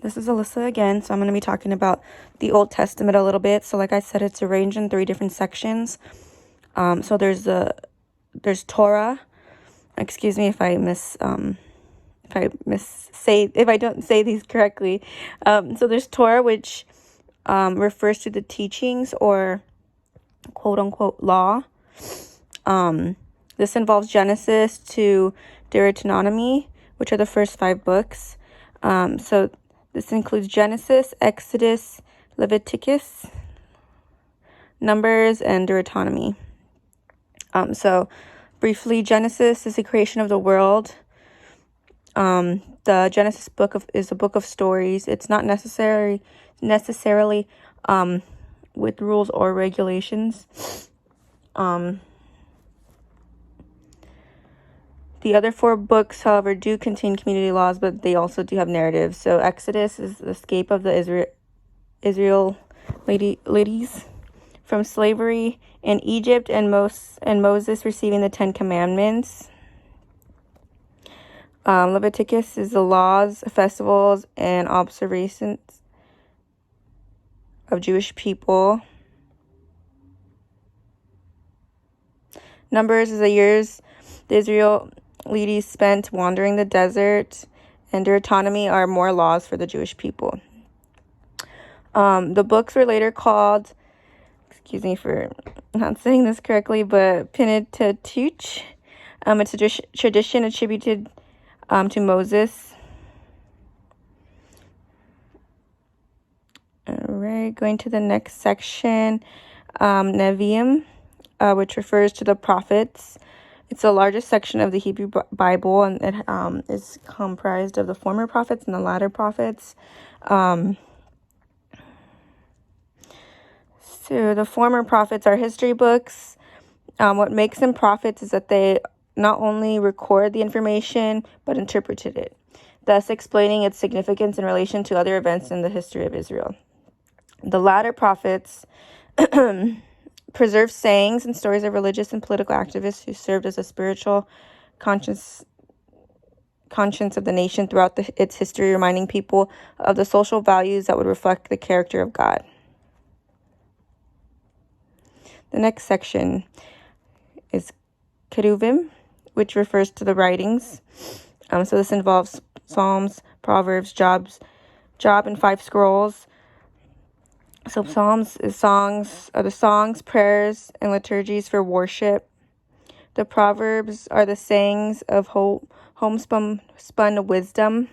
This is Alyssa again, so I'm going to be talking about the Old Testament a little bit. So like I said, it's arranged in 3 different sections. So there's Torah. Excuse me if I if I don't say these correctly. So there's Torah, which refers to the teachings or quote unquote law. This involves Genesis to Deuteronomy, which are the first 5 books. So this includes Genesis, Exodus, Leviticus, Numbers, and Deuteronomy. So briefly, Genesis is the creation of the world. The Genesis book is a book of stories. It's not necessarily with rules or regulations. The other 4 books, however, do contain community laws, but they also do have narratives. So Exodus is the escape of the Israel ladies from slavery in Egypt, and Moses receiving the 10 Commandments. Leviticus is the laws, festivals, and observations of Jewish people. Numbers is the years the Israel ladies spent wandering the desert, and Deuteronomy are more laws for the Jewish people. The books were later called, excuse me for not saying this correctly, but Pentateuch. It's a tradition attributed to Moses. All right, going to the next section, Nevi'im, which refers to the prophets. It's the largest section of the Hebrew Bible, and it is comprised of the former prophets and the latter prophets. So the former prophets are history books. What makes them prophets is that they not only record the information, but interpreted it, thus explaining its significance in relation to other events in the history of Israel. The latter prophets preserved sayings and stories of religious and political activists who served as a spiritual conscience of the nation throughout its history, reminding people of the social values that would reflect the character of God. The next section is Ketuvim, which refers to the writings. So this involves Psalms, Proverbs, Job, and 5 scrolls. So Psalms are the songs, prayers, and liturgies for worship. The Proverbs are the sayings of homespun wisdom.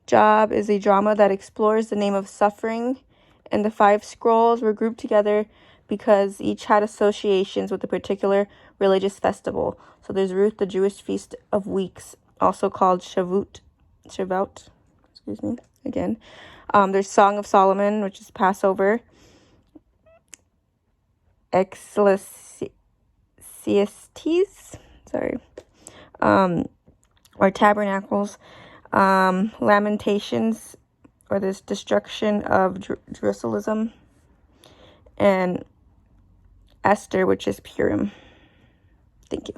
Job is a drama that explores the name of suffering. And the 5 scrolls were grouped together because each had associations with a particular religious festival. So there's Ruth, the Jewish Feast of Weeks, also called Shavuot, excuse me, again. There's Song of Solomon, which is Passover. Ecclesiastes, or Tabernacles. Lamentations, or this destruction of Jerusalem. And Esther, which is Purim. Thank you.